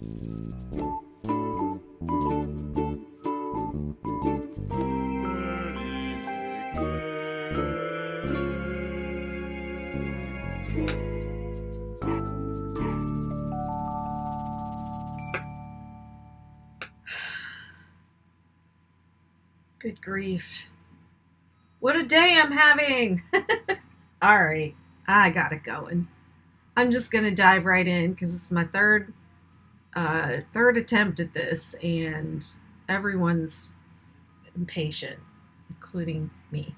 Good grief. What a day I'm having. All right, I got it going. I'm just going to dive right in because it's my third attempt at this, and everyone's impatient, including me.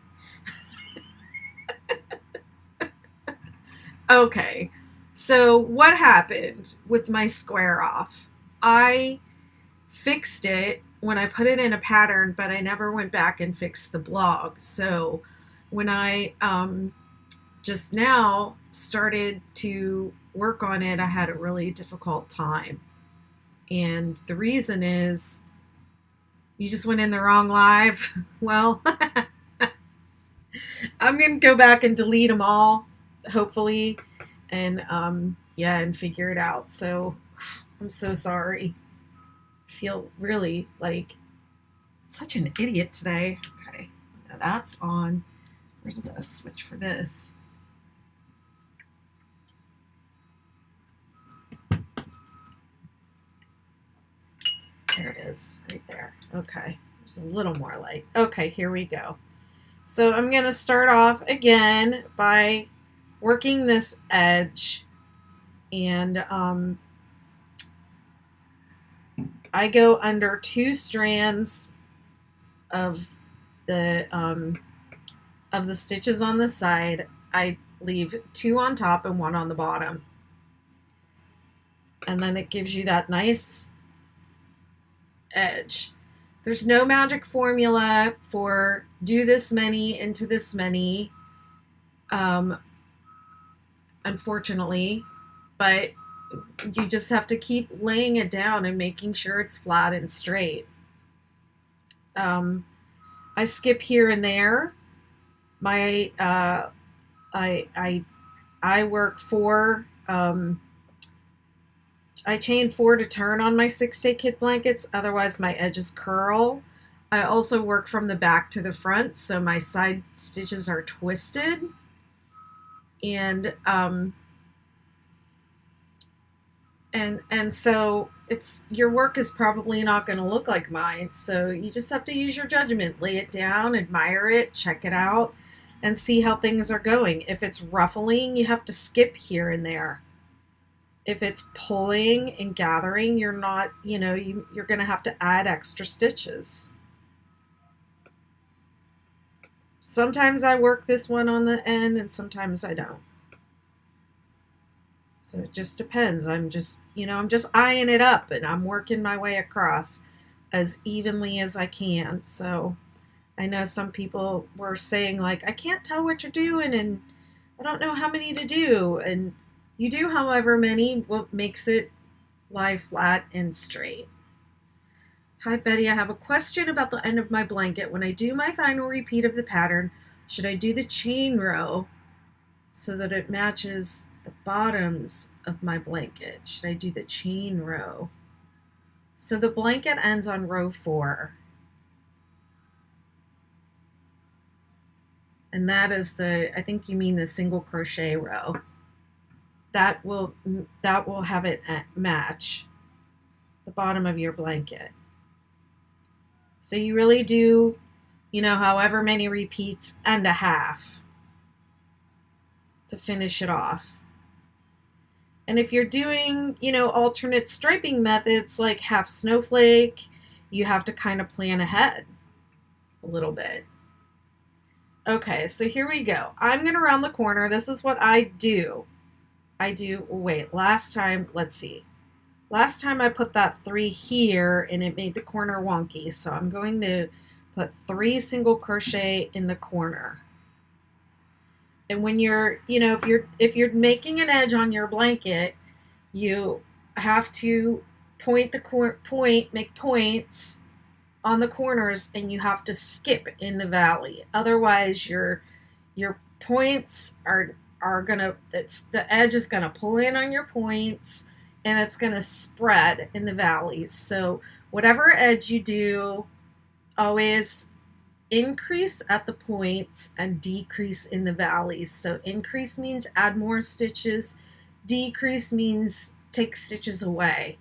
Okay, so what happened with my square off? I fixed it when I put it in a pattern, but I never went back and fixed the blog. So when I just now started to work on it, I had a really difficult time. And the reason is you just went in the wrong live. Well, I'm going to go back and delete them all, hopefully, and yeah, and figure it out. So I'm so sorry. I feel really like such an idiot today. Okay, now that's on. Where's the switch for this? There it is, right there. Okay, there's a little more light. Okay, here we go. So I'm going to start off again by working this edge, and I go under 2 strands of the stitches on the side. I leave 2 on top and 1 on the bottom, and then it gives you that nice edge. There's no magic formula for do this many into this many, unfortunately, but you just have to keep laying it down and making sure it's flat and straight. I skip here and there. My I work 4. I chain 4 to turn on my 6-day kit blankets, otherwise my edges curl. I also work from the back to the front, so my side stitches are twisted. And so it's, your work is probably not going to look like mine, so you just have to use your judgment. Lay it down, admire it, check it out, and see how things are going. If it's ruffling, you have to skip here and there. If it's pulling and gathering, you're not, you're going to have to add extra stitches. Sometimes I work this one on the end and sometimes I don't. So it just depends. I'm just eyeing it up, and I'm working my way across as evenly as I can. So I know some people were saying, like, I can't tell what you're doing and I don't know how many to do. And you do however many, what makes it lie flat and straight. Hi Betty, I have a question about the end of my blanket. When I do my final repeat of the pattern, should I do the chain row so that it matches the bottoms of my blanket? Should I do the chain row? So the blanket ends on row 4. And that is I think you mean the single crochet row. That will have it match the bottom of your blanket. So you really do, however many repeats and a half to finish it off. And if you're doing, alternate striping methods like half snowflake, you have to kind of plan ahead a little bit. Okay, so here we go. I'm going to round the corner. This is what I do. Last time I put that 3 here and it made the corner wonky. So I'm going to put 3 single crochet in the corner. And when you're, if you're making an edge on your blanket, you have to make points on the corners, and you have to skip in the valley. Otherwise, your points are gonna, the edge is gonna pull in on your points, and it's going to spread in the valleys. So whatever edge you do, always increase at the points and decrease in the valleys. So increase means add more stitches, decrease means take stitches away.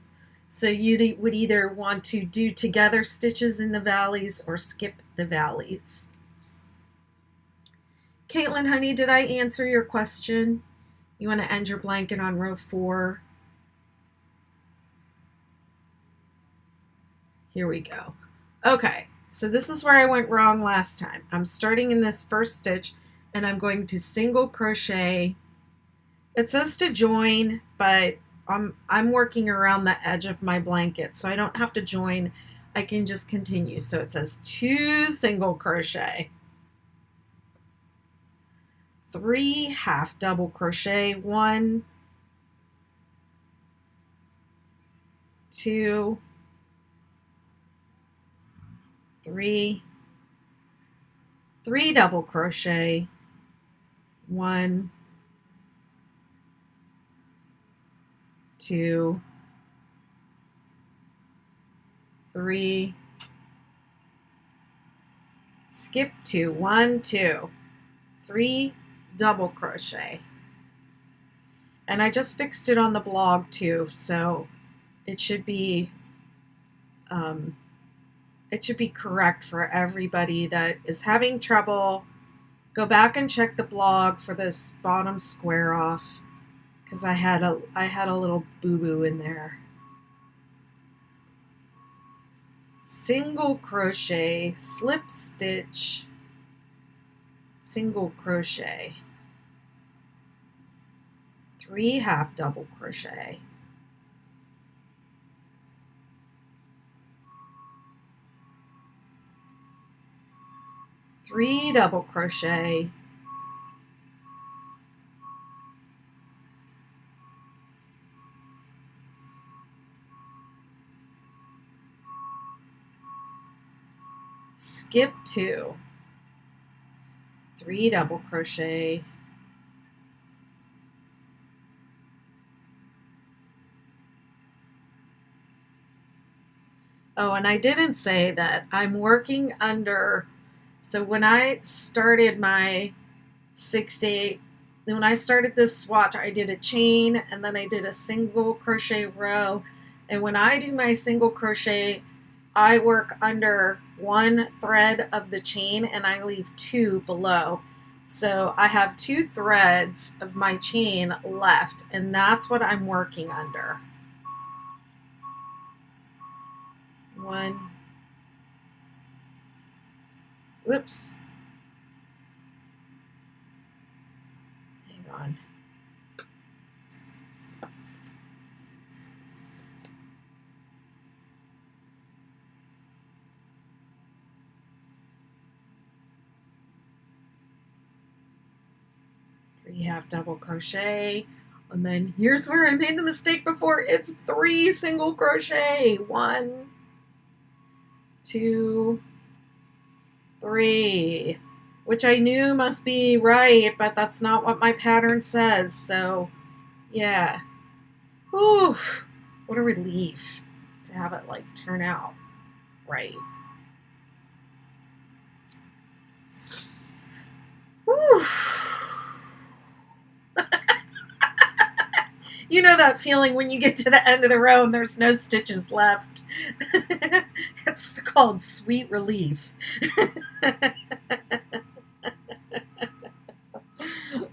So you would either want to do together stitches in the valleys or skip the valleys. Caitlin, honey, did I answer your question? You want to end your blanket on row 4? Here we go. Okay, so this is where I went wrong last time. I'm starting in this first stitch and I'm going to single crochet. It says to join, but I'm working around the edge of my blanket, so I don't have to join. I can just continue. So it says 2 single crochet, 3 half double crochet, 1, 2, 3, 3 double crochet, 1, 2, 3, skip 2, 1, 2, 3 double crochet. And I just fixed it on the blog too, so it should be correct for everybody that is having trouble. Go back and check the blog for this bottom square off, because I had a little boo-boo in there. Single crochet, slip stitch, single crochet, 3 half double crochet, 3 double crochet, 2, 3 double crochet, oh, and I didn't say that I'm working under. So when I started my 6 to 8, when I started this swatch, I did a chain and then I did a single crochet row. And when I do my single crochet, I work under 1 thread of the chain and I leave 2 below. So I have 2 threads of my chain left, and that's what I'm working under. 1, whoops, hang on. Half double crochet, and then here's where I made the mistake before. It's 3 single crochet, 1, 2, 3, which I knew must be right, but that's not what my pattern says. So yeah, whew, what a relief to have it like turn out right. Whew. You know that feeling when you get to the end of the row and there's no stitches left? It's called sweet relief.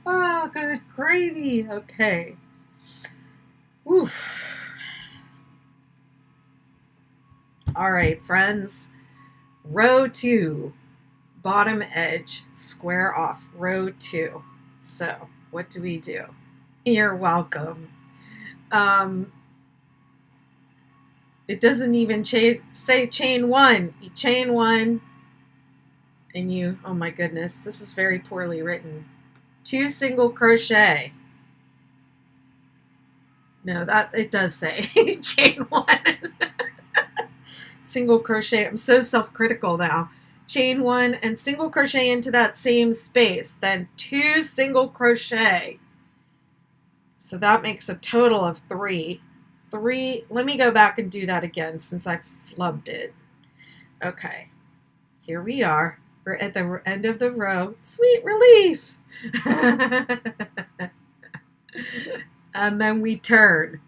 Oh, good gravy. Okay. Whew. All right, friends. Row 2, bottom edge, square off, row 2. So what do we do? You're welcome. It doesn't even say chain 1. You chain 1 and you, oh my goodness, this is very poorly written. 2 single crochet. No, that it does say chain 1. Single crochet. I'm so self-critical now. Chain 1 and single crochet into that same space, then 2 single crochet. So that makes a total of 3. 3. Let me go back and do that again since I flubbed it. Okay, here we are. We're at the end of the row. Sweet relief. And then we turn.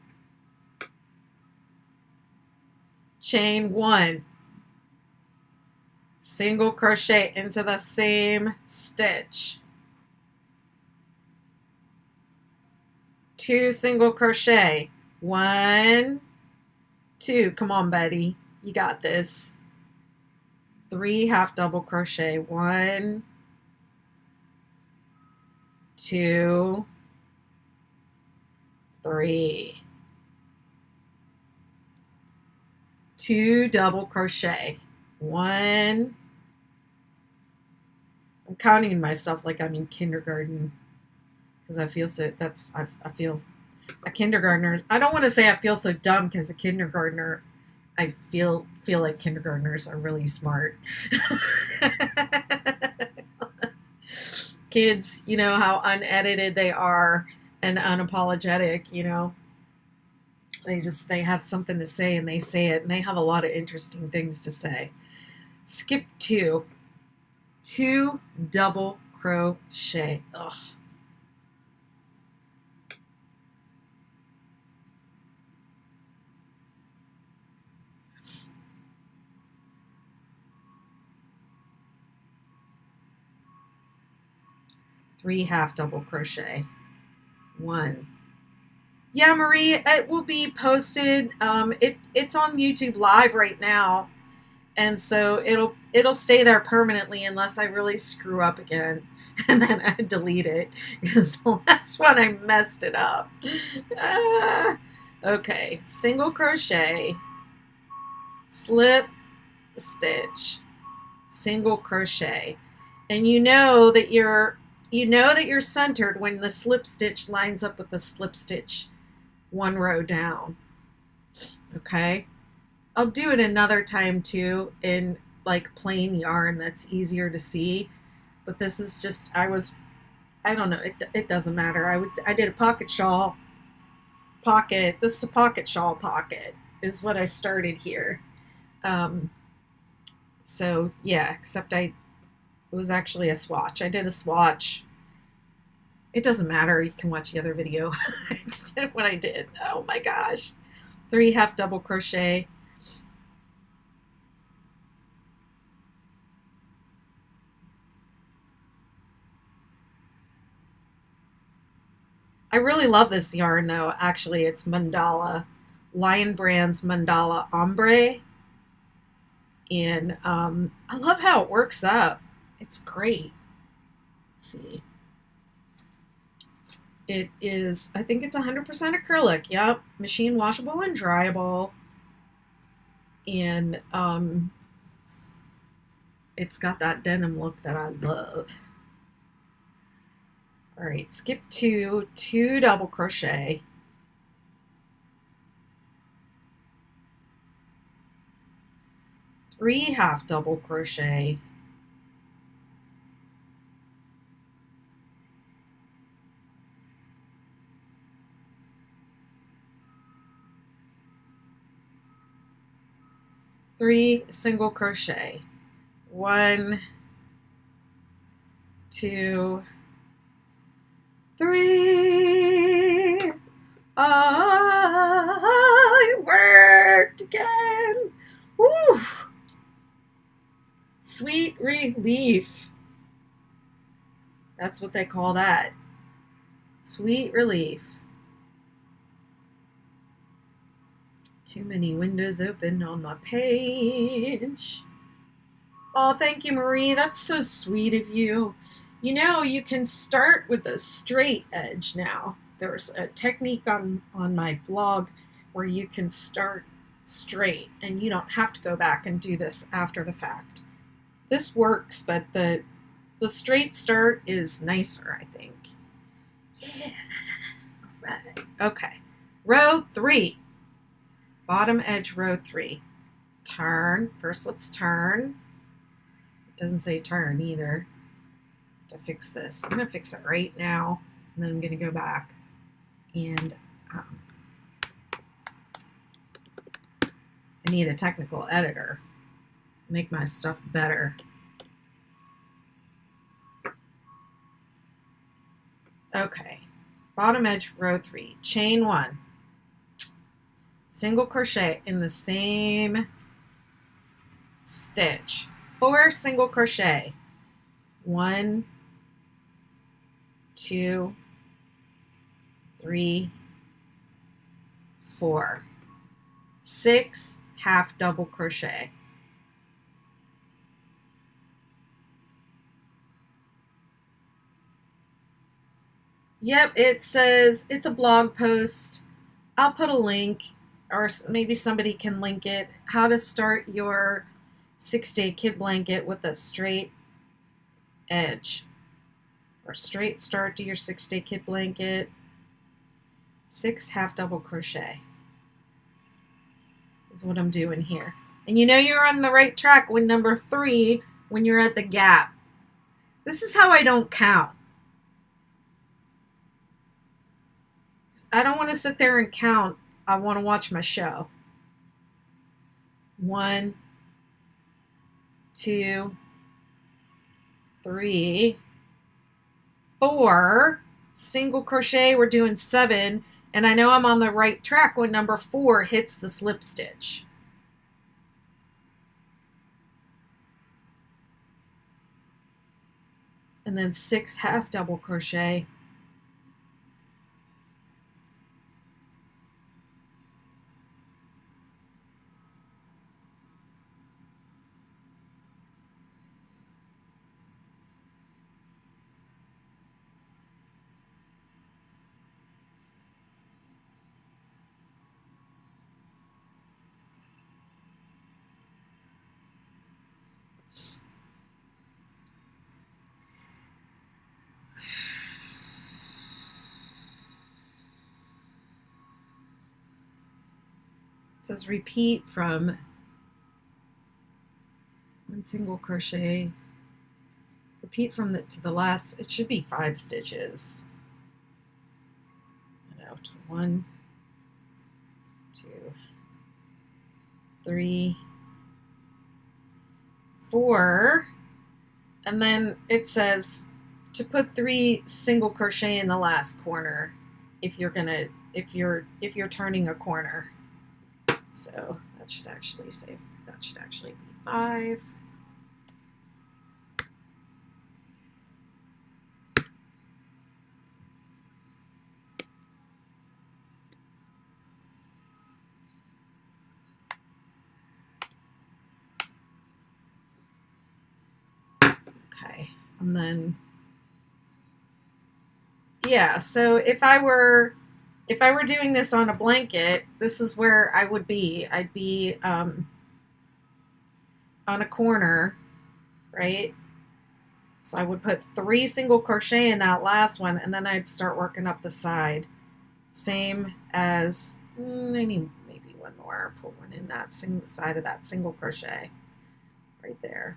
Chain 1. Single crochet into the same stitch. 2 single crochet. 1, 2. Come on, Betty. You got this. 3 half double crochet. 1, 2, 3. 2 double crochet. 1. I'm counting myself like I'm in kindergarten because I feel so. I feel a kindergartner. I don't want to say I feel so dumb because a kindergartner. I feel like kindergartners are really smart. Kids, you know how unedited they are and unapologetic, you know. They have something to say and they say it, and they have a lot of interesting things to say. Skip 2. 2 double crochet. Ugh. Three half double crochet. 1. Yeah, Marie, it will be posted. It's on YouTube Live right now, and so it'll stay there permanently unless I really screw up again, and then I delete it because the last one I messed it up. Okay, single crochet, slip, stitch, single crochet, and you know that you're centered when the slip stitch lines up with the slip stitch 1 row down. Okay, I'll do it another time too in like plain yarn that's easier to see, but this is just I don't know, it doesn't matter. I did a pocket shawl pocket. This is a pocket shawl pocket is what I started here. So yeah, except it was actually a swatch. I did a swatch. It doesn't matter. You can watch the other video. I just did what I did. Oh my gosh. 3 half double crochet. I really love this yarn though. Actually, it's Mandala, Lion Brand's Mandala Ombre. And I love how it works up. It's great. Let's see. It is, I think it's 100% acrylic. Yep. Machine washable and dryable. And it's got that denim look that I love. All right, skip 2, 2 double crochet. 3 half double crochet. 3 single crochet. 1, 2, 3. I worked again. Woo! Sweet relief. That's what they call that. Sweet relief. Too many windows open on my page. Oh, thank you, Marie. That's so sweet of you. You know, you can start with a straight edge now. There's a technique on my blog where you can start straight and you don't have to go back and do this after the fact. This works, but the straight start is nicer, I think. Yeah. All right. Okay. Row 3. Bottom edge row 3. Turn. First, let's turn. It doesn't say turn either. To fix this, I'm going to fix it right now, and then I'm going to go back and I need a technical editor. Make my stuff better. Okay, bottom edge row 3, chain 1, single crochet in the same stitch, 4 single crochet, 1, 2, 3, 4, 6 half double crochet. Yep, it says it's a blog post. I'll put a link, or maybe somebody can link it, how to start your 6-day kid blanket with a straight edge, or straight start to your 6-day kid blanket. 6 half double crochet is what I'm doing here. And you know you're on the right track with number 3 when you're at the gap. This is how I don't count. I don't want to sit there and count. I want to watch my show. 1, 2, 3, 4 single crochet. We're doing 7, and I know I'm on the right track when number 4 hits the slip stitch. And then 6 half double crochet. It says repeat from 1 single crochet, repeat from to the last. It should be 5 stitches. 1, 2, 3, 4, and then it says to put 3 single crochet in the last corner if you're turning a corner. So that should actually be 5. Okay, and then yeah, so if I were doing this on a blanket, this is where I would be. I'd be on a corner, right? So I would put 3 single crochet in that last one, and then I'd start working up the side. Same as maybe one more. Put one in that side of that single crochet right there.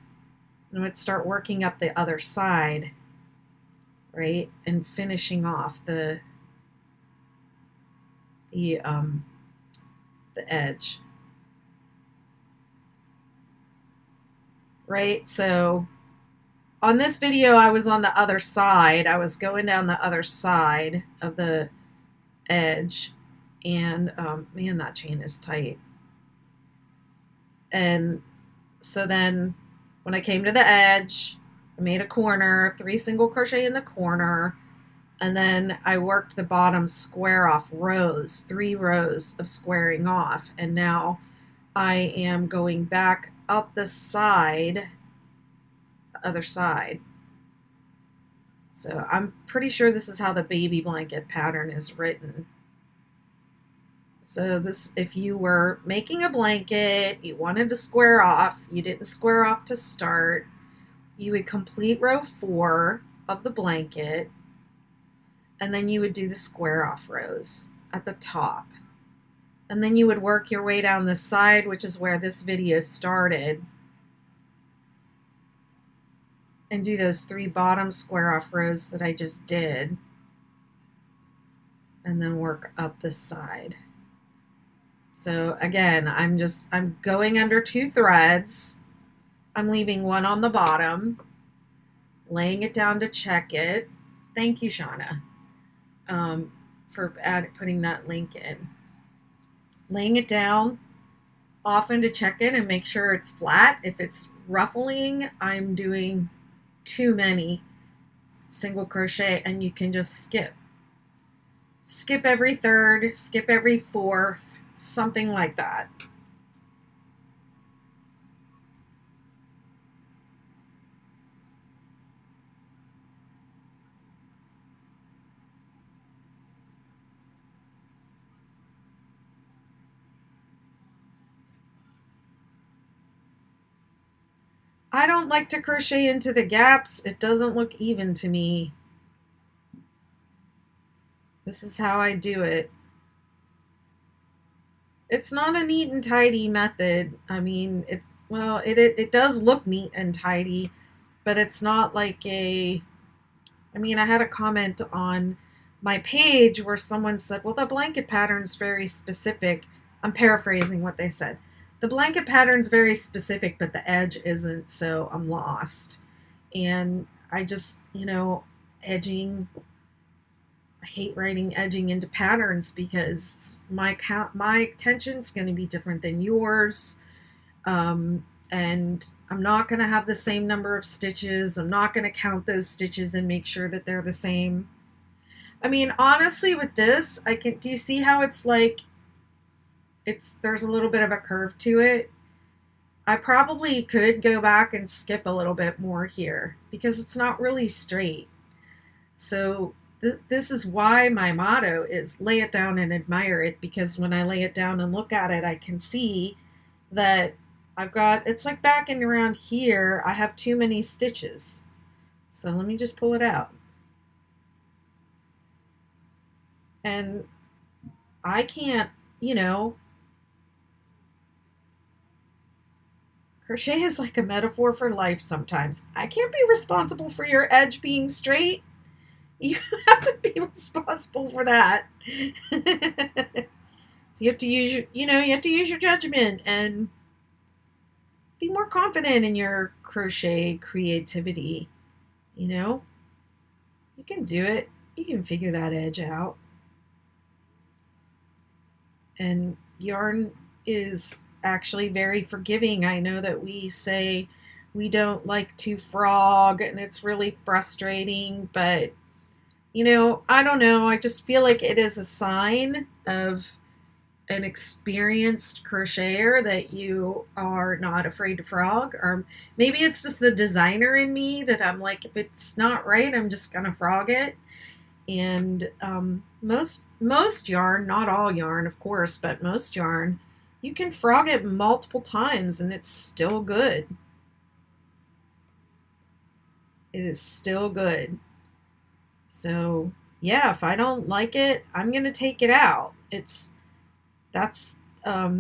And I'd start working up the other side, right, and finishing off the edge, right? So on this video, I was on the other side. I was going down the other side of the edge, and man, that chain is tight. And so then when I came to the edge, I made a corner, 3 single crochet in the corner, and then I worked the bottom square off rows, 3 rows of squaring off, and now I am going back up the side, the other side. So I'm pretty sure this is how the baby blanket pattern is written. So this, if you were making a blanket, you wanted to square off, you didn't square off to start, you would complete row 4 of the blanket, and then you would do the square off rows at the top. And then you would work your way down the side, which is where this video started, and do those 3 bottom square off rows that I just did, and then work up the side. So again, I'm going under 2 threads. I'm leaving one on the bottom, laying it down to check it. Thank you, Shauna, for putting that link in. Laying it down often to check it and make sure it's flat. If it's ruffling, I'm doing too many single crochet, and you can just skip every third, skip every fourth, something like that. I don't like to crochet into the gaps. It doesn't look even to me. This is how I do it. It's not a neat and tidy method. I mean, it does look neat and tidy, but it's not like I had a comment on my page where someone said, well, the blanket pattern's very specific. I'm paraphrasing what they said. The blanket pattern's very specific, but the edge isn't, so I'm lost. And I just, edging, I hate writing edging into patterns because my tension's going to be different than yours. And I'm not going to have the same number of stitches. I'm not going to count those stitches and make sure that they're the same. I mean, honestly, with this, do you see how it's like, there's a little bit of a curve to it? I probably could go back and skip a little bit more here because it's not really straight. So this is why my motto is lay it down and admire it, because when I lay it down and look at it, I can see that it's like back and around here, I have too many stitches. So let me just pull it out. And I can't, crochet is like a metaphor for life sometimes. I can't be responsible for your edge being straight. You have to be responsible for that. So you have to use your judgment and be more confident in your crochet creativity. You can do it. You can figure that edge out. And yarn is actually very forgiving. I know that we say we don't like to frog and it's really frustrating, but I don't know. I just feel like it is a sign of an experienced crocheter that you are not afraid to frog. Or maybe it's just the designer in me that I'm like, if it's not right, I'm just gonna frog it. And most yarn, not all yarn of course, but most yarn, you can frog it multiple times and it's still good. It is still good. So yeah, if I don't like it, I'm gonna take it out. That's not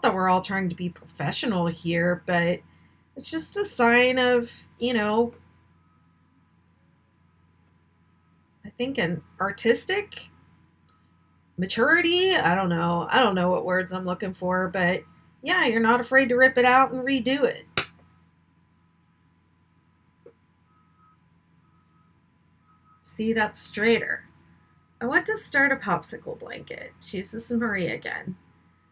that we're all trying to be professional here, but it's just a sign of, I think an artistic maturity. I don't know what words I'm looking for, but yeah, you're not afraid to rip it out and redo it. See, that's straighter. I want to start a popsicle blanket. This is Maria again.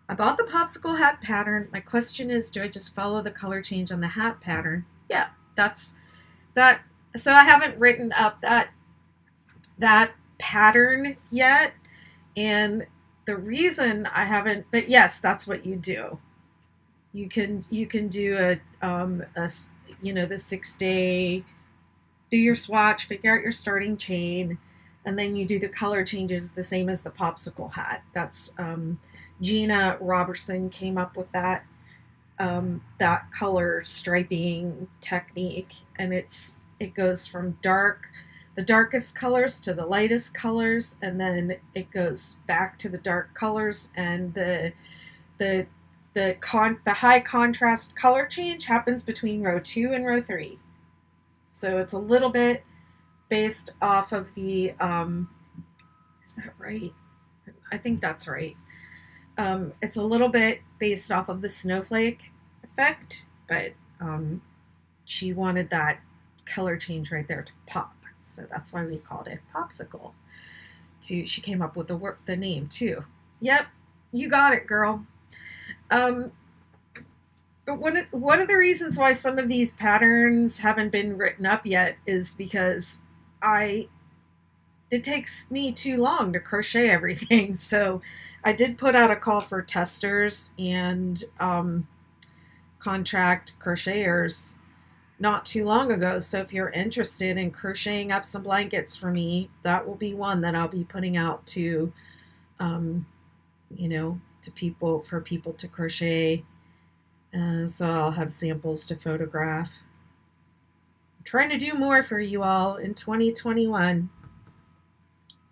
I bought the popsicle hat pattern. My question is, do I just follow the color change on the hat pattern? Yeah, that's that. So I haven't written up that pattern yet. And the reason I haven't, but yes, that's what you do. You can do the 6-day, do your swatch, figure out your starting chain, and then you do the color changes the same as the popsicle hat. That's Gina Robertson came up with that color striping technique, and it goes from the darkest colors to the lightest colors, and then it goes back to the dark colors, and the high contrast color change happens between row 2 and row 3. So it's a little bit based off of the, is that right? I think that's right. It's a little bit based off of the snowflake effect, but she wanted that color change right there to pop. So that's why we called it popsicle. She came up with the name too. Yep, you got it, girl. Um, but one of the reasons why some of these patterns haven't been written up yet is because I it takes me too long to crochet everything. So I did put out a call for testers and contract crocheters not too long ago. So if you're interested in crocheting up some blankets for me, that will be one that I'll be putting out to, um, to people for people to crochet. So I'll have samples to photograph. I'm trying to do more for you all in 2021.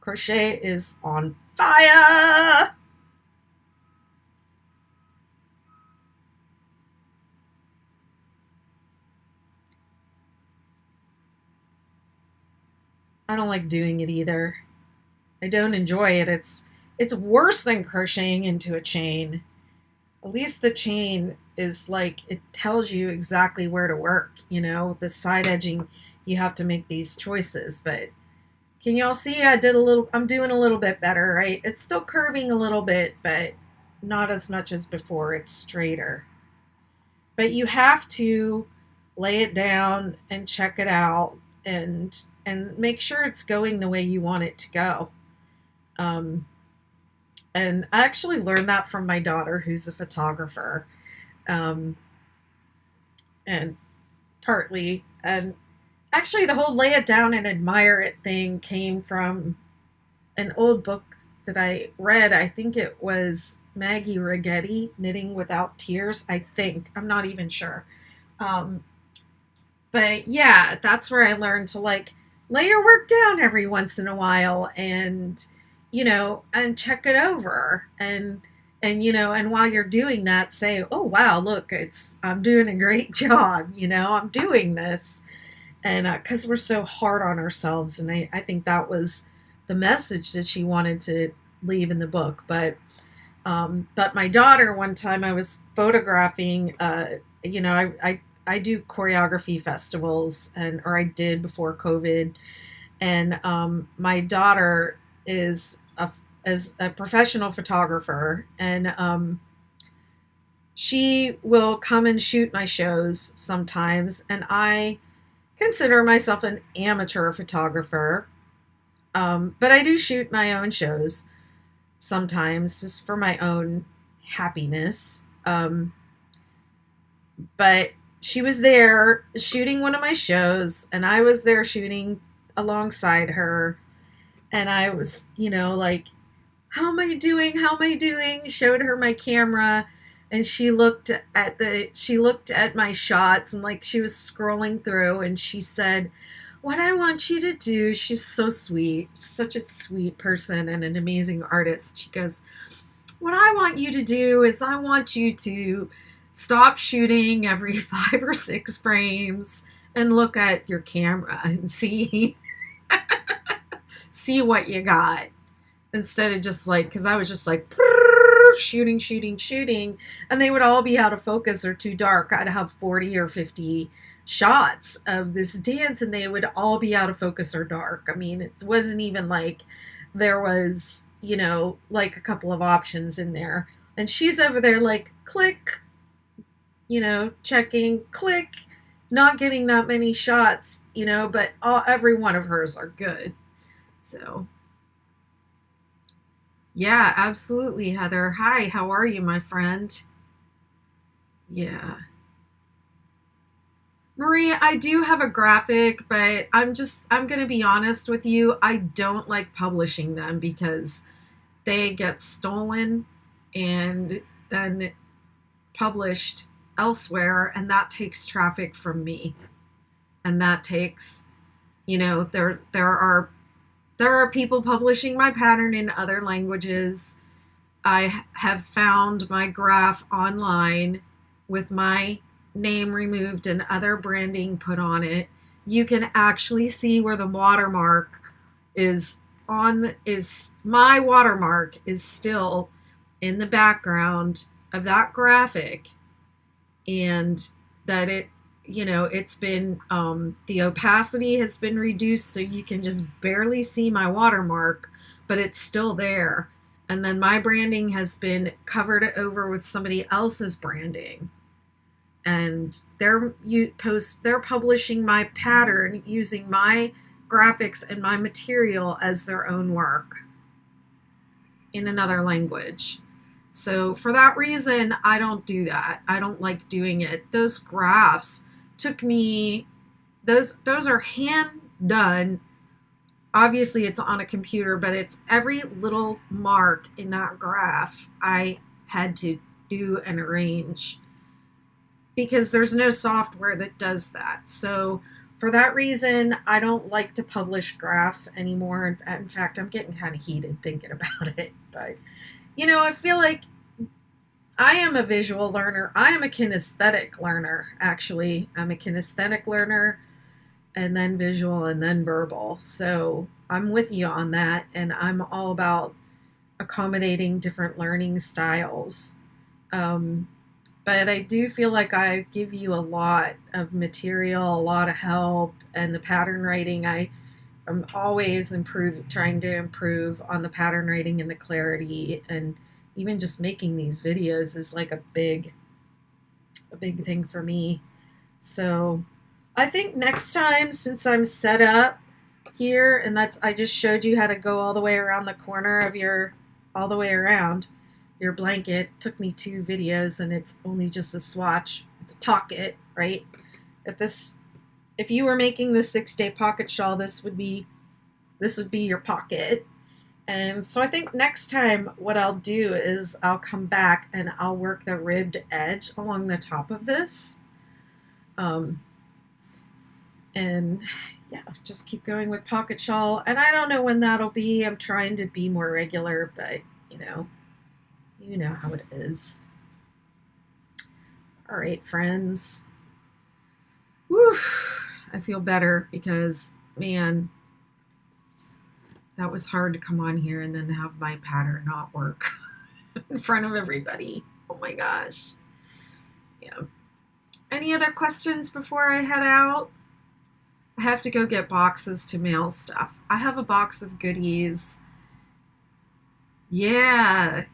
Crochet is on fire! I don't like doing it either. I don't enjoy it. It's worse than crocheting into a chain. At least the chain is like it tells you exactly where to work, the side edging you have to make these choices, but can y'all see I'm doing a little bit better, right? It's still curving a little bit, but not as much as before. It's straighter. But you have to lay it down and check it out and make sure it's going the way you want it to go. Um, and I actually learned that from my daughter, who's a photographer, um, and partly, and actually the whole lay it down and admire it thing came from an old book that I read. I think it was Maggie Righetti, Knitting Without Tears. I think. I'm not even sure. Um, but yeah, that's where I learned to like lay your work down every once in a while and, and check it over. And while you're doing that, say, oh, wow, look, I'm doing a great job. I'm doing this. And because we're so hard on ourselves. And I think that was the message that she wanted to leave in the book. But my daughter, one time I was photographing, I do choreography festivals or I did before COVID. And my daughter is a professional photographer, and she will come and shoot my shows sometimes. And I consider myself an amateur photographer. But I do shoot my own shows sometimes just for my own happiness. But she was there shooting one of my shows, and I was there shooting alongside her. And I was, like, how am I doing? How am I doing? Showed her my camera, and she looked at my shots, and like she was scrolling through, and she said, what I want you to do, she's so sweet, such a sweet person and an amazing artist. She goes, what I want you to do is I want you to stop shooting every 5 or 6 frames and look at your camera and see what you got. Instead of just like, because I was just like shooting, and they would all be out of focus or too dark. I'd have 40 or 50 shots of this dance, and they would all be out of focus or dark. I mean, it wasn't even like there was, like a couple of options in there. And she's over there like, click, checking, click, not getting that many shots, but every one of hers are good. So, yeah, absolutely, Heather. Hi, how are you, my friend? Yeah. Maria, I do have a graphic, but I'm going to be honest with you. I don't like publishing them because they get stolen and then published elsewhere, and that takes traffic from me. And that takes, there are people publishing my pattern in other languages. I have found my graph online with my name removed and other branding put on it. You can actually see where the watermark is my watermark is still in the background of that graphic, and that it's been, the opacity has been reduced so you can just barely see my watermark, but it's still there. And then my branding has been covered over with somebody else's branding. And they're publishing my pattern using my graphics and my material as their own work in another language. So for that reason, I don't do that. I don't like doing it. Those graphs took me, those are hand done. Obviously it's on a computer, but it's every little mark in that graph I had to do and arrange, because there's no software that does that. So for that reason, I don't like to publish graphs anymore. In fact, I'm getting kind of heated thinking about it. But, I feel like I am a visual learner. I am a kinesthetic learner, actually. I'm a kinesthetic learner, and then visual, and then verbal. So I'm with you on that, and I'm all about accommodating different learning styles. But I do feel like I give you a lot of material, a lot of help, and the pattern writing, I'm always trying to improve on the pattern writing and the clarity, and even just making these videos is like a big thing for me. So I think next time, since I'm set up here, and I just showed you how to go all the way around the corner of all the way around your blanket. It took me 2 videos, and it's only just a swatch. It's a pocket, right? If you were making the 6-day pocket shawl, this would be your pocket. And so I think next time what I'll do is I'll come back and I'll work the ribbed edge along the top of this. And yeah, just keep going with pocket shawl. And I don't know when that'll be. I'm trying to be more regular, but you know how it is. All right, friends. Whew, I feel better, because, man, that was hard to come on here and then have my pattern not work in front of everybody. Oh my gosh. Yeah. Any other questions before I head out? I have to go get boxes to mail stuff. I have a box of goodies. Yeah.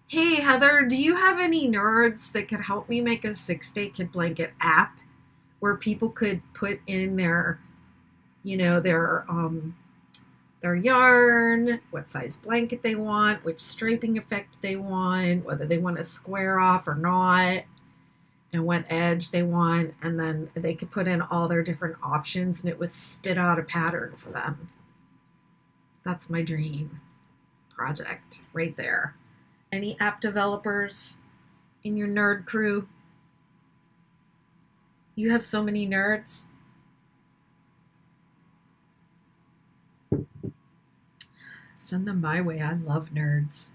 Hey, Heather, do you have any nerds that could help me make a 6-day kid blanket app where people could put in their yarn, what size blanket they want, which striping effect they want, whether they want to square off or not, and what edge they want, and then they could put in all their different options and it would spit out a pattern for them. That's my dream project right there. Any app developers in your nerd crew? You have so many nerds. Send them my way. I love nerds.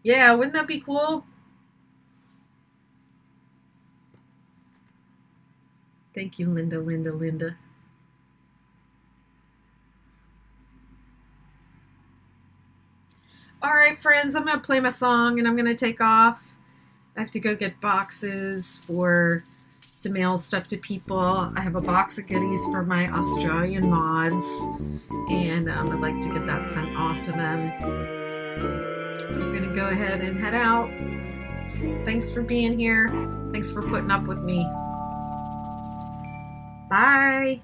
Yeah, wouldn't that be cool? Thank you, Linda. All right, friends, I'm going to play my song and I'm going to take off. I have to go get boxes to mail stuff to people. I have a box of goodies for my Australian mods, and I'd like to get that sent off to them. I'm going to go ahead and head out. Thanks for being here. Thanks for putting up with me. Bye.